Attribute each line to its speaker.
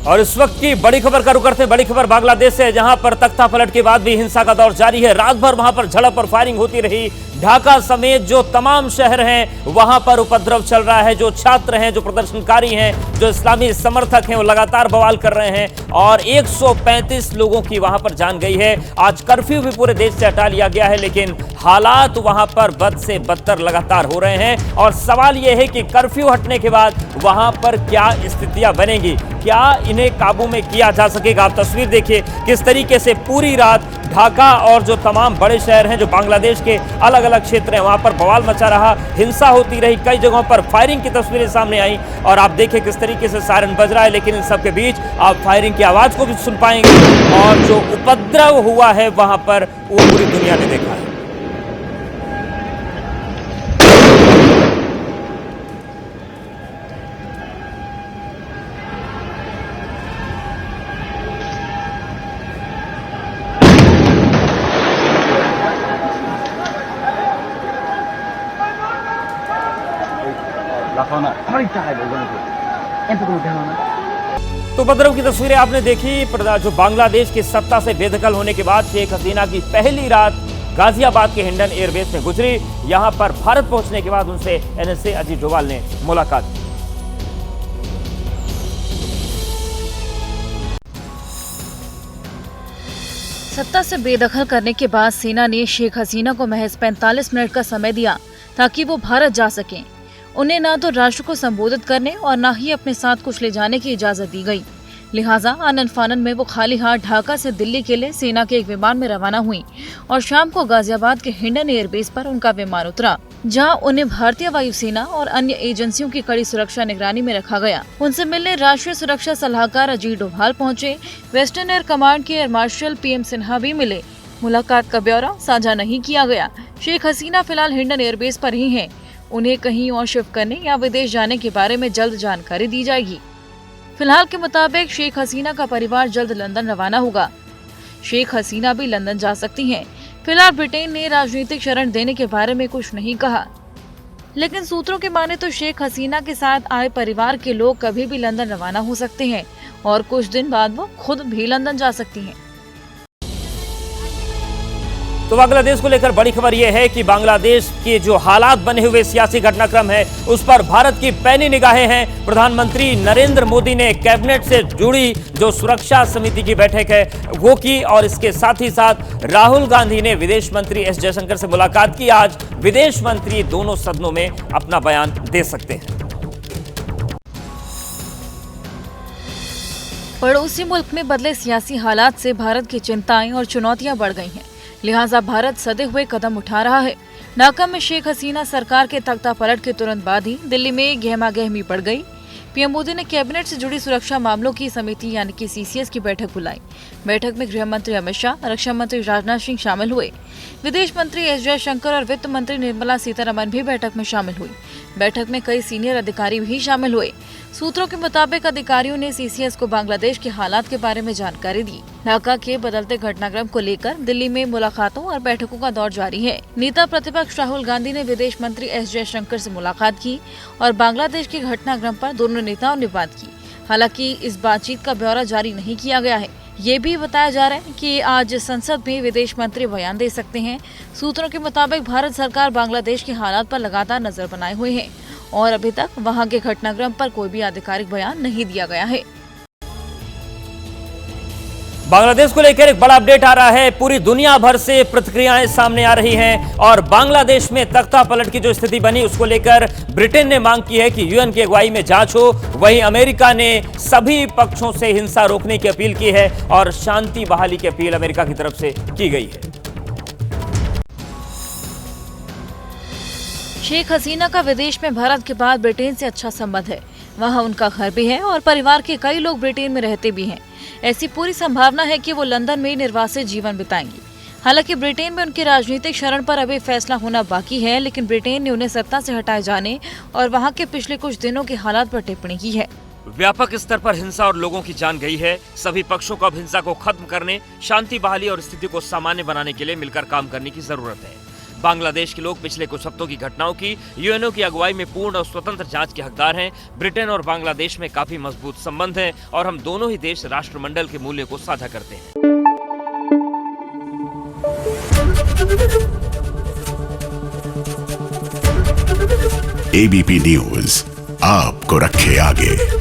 Speaker 1: और इस वक्त की बड़ी खबर का रुख करते हैं। बड़ी खबर बांग्लादेश से, जहां पर तख्ता पलट के बाद भी हिंसा का दौर जारी है। रात भर वहां पर झड़प और फायरिंग होती रही। ढाका समेत जो तमाम शहर हैं वहां पर उपद्रव चल रहा है। जो छात्र हैं, जो प्रदर्शनकारी हैं, जो इस्लामी समर्थक हैं, वो लगातार बवाल कर रहे हैं और 135 लोगों की वहां पर जान गई है। आज कर्फ्यू भी पूरे देश से हटा लिया गया है, लेकिन हालात वहां पर बद से बदतर लगातार हो रहे हैं। और सवाल यह है कि कर्फ्यू हटने के बाद वहां पर क्या स्थितियां बनेंगी, क्या इन्हें काबू में किया जा सकेगा। आप तस्वीर देखिए किस तरीके से पूरी रात ढाका और जो तमाम बड़े शहर हैं, जो बांग्लादेश के अलग अलग क्षेत्र हैं, वहां पर बवाल मचा रहा, हिंसा होती रही। कई जगहों पर फायरिंग की तस्वीरें सामने आई और आप देखिए किस तरीके से सायरन बज रहा है। लेकिन इन सब के बीच आप फायरिंग की आवाज को भी सुन पाएंगे और जो उपद्रव हुआ है वहां पर वो पूरी दुनिया ने देखा है। तो उपद्रव की तस्वीरें आपने देखी। जो बांग्लादेश की सत्ता से बेदखल होने के बाद शेख हसीना की पहली रात गाजियाबाद के हिंडन एयरबेस में गुजरी। यहां पर भारत पहुंचने के बाद उनसे एनएसए अजीत डोभाल ने मुलाकात की।
Speaker 2: सत्ता से बेदखल करने के बाद सेना ने शेख हसीना को महज 45 मिनट का समय दिया ताकि वो भारत जा सकें। उन्हें ना तो राष्ट्र को संबोधित करने और ना ही अपने साथ कुछ ले जाने की इजाजत दी गई। लिहाजा आनन फानन में वो खाली हाथ ढाका से दिल्ली के लिए सेना के एक विमान में रवाना हुई और शाम को गाजियाबाद के हिंडन एयरबेस पर उनका विमान उतरा, जहां उन्हें भारतीय वायुसेना और अन्य एजेंसियों की कड़ी सुरक्षा निगरानी में रखा गया। उनसे मिलने राष्ट्रीय सुरक्षा सलाहकार अजीत डोभाल पहुंचे। वेस्टर्न एयर कमांड के एयर मार्शल PM सिन्हा भी मिले। मुलाकात का ब्यौरा साझा नहीं किया गया। शेख हसीना फिलहाल हिंडन एयरबेस पर ही हैं। उन्हें कहीं और शिफ्ट करने या विदेश जाने के बारे में जल्द जानकारी दी जाएगी। फिलहाल के मुताबिक शेख हसीना का परिवार जल्द लंदन रवाना होगा। शेख हसीना भी लंदन जा सकती हैं। फिलहाल ब्रिटेन ने राजनीतिक शरण देने के बारे में कुछ नहीं कहा, लेकिन सूत्रों के माने तो शेख हसीना के साथ आए परिवार के लोग कभी भी लंदन रवाना हो सकते हैं और कुछ दिन बाद वो खुद भी लंदन जा सकती हैं।
Speaker 1: तो बांग्लादेश को लेकर बड़ी खबर यह है कि बांग्लादेश के जो हालात बने हुए सियासी घटनाक्रम है उस पर भारत की पैनी निगाहें हैं। प्रधानमंत्री नरेंद्र मोदी ने कैबिनेट से जुड़ी जो सुरक्षा समिति की बैठक है वो की और इसके साथ ही साथ राहुल गांधी ने विदेश मंत्री S जयशंकर से मुलाकात की। आज विदेश मंत्री दोनों सदनों में अपना बयान दे सकते हैं।
Speaker 2: पड़ोसी मुल्क में बदले सियासी हालात से भारत की चिंताएं और चुनौतियां बढ़ गई हैं। लिहाजा भारत सदे हुए कदम उठा रहा है। ढाका में शेख हसीना सरकार के तख्ता पलट के तुरंत बाद ही दिल्ली में गहमागहमी बढ़ गई। PM मोदी ने कैबिनेट से जुड़ी सुरक्षा मामलों की समिति यानी कि CCS की बैठक बुलाई। बैठक में गृह मंत्री अमित शाह, रक्षा मंत्री राजनाथ सिंह शामिल हुए। विदेश मंत्री S जयशंकर और वित्त मंत्री निर्मला सीतारमण भी बैठक में शामिल हुई। बैठक में कई सीनियर अधिकारी भी शामिल हुए। सूत्रों के मुताबिक अधिकारियों ने CCS को बांग्लादेश के हालात के बारे में जानकारी दी। ढाका के बदलते घटनाक्रम को लेकर दिल्ली में मुलाकातों और बैठकों का दौर जारी है। नेता प्रतिपक्ष राहुल गांधी ने विदेश मंत्री S जयशंकर से मुलाकात की और बांग्लादेश के घटनाक्रम पर दोनों नेताओं ने बात की। हालांकि इस बातचीत का ब्यौरा जारी नहीं किया गया है। ये भी बताया जा रहा है कि आज संसद में विदेश मंत्री बयान दे सकते हैं। सूत्रों के मुताबिक भारत सरकार बांग्लादेश के हालात पर लगातार नजर बनाए हुए है और अभी तक वहां के घटनाक्रम पर कोई भी आधिकारिक बयान नहीं दिया गया है।
Speaker 1: बांग्लादेश को लेकर एक बड़ा अपडेट आ रहा है। पूरी दुनिया भर से प्रतिक्रियाएं सामने आ रही हैं और बांग्लादेश में तख्ता पलट की जो स्थिति बनी उसको लेकर ब्रिटेन ने मांग की है कि UN की अगुवाई में जांच हो। वहीं अमेरिका ने सभी पक्षों से हिंसा रोकने की अपील की है और शांति बहाली की अपील अमेरिका की तरफ से की गई है।
Speaker 2: शेख हसीना का विदेश में भारत के बाद ब्रिटेन से अच्छा संबंध है। वहां उनका घर भी है और परिवार के कई लोग ब्रिटेन में रहते भी हैं। ऐसी पूरी संभावना है कि वो लंदन में निर्वासित जीवन बिताएंगी। हालांकि ब्रिटेन में उनके राजनीतिक शरण पर अभी फैसला होना बाकी है, लेकिन ब्रिटेन ने उन्हें सत्ता से हटाए जाने और वहां के पिछले कुछ दिनों के हालात पर टिप्पणी की है।
Speaker 1: व्यापक स्तर पर हिंसा और लोगों की जान गई है। सभी पक्षों को अब हिंसा को खत्म करने, शांति बहाली और स्थिति को सामान्य बनाने के लिए मिलकर काम करने की जरूरत है। बांग्लादेश के लोग पिछले कुछ हफ्तों की घटनाओं की यूएनओ की अगुवाई में पूर्ण और स्वतंत्र जांच के हकदार हैं। ब्रिटेन और बांग्लादेश में काफी मजबूत संबंध हैं और हम दोनों ही देश राष्ट्रमंडल के मूल्यों को साझा करते हैं।
Speaker 3: एबीपी न्यूज आपको रखे आगे।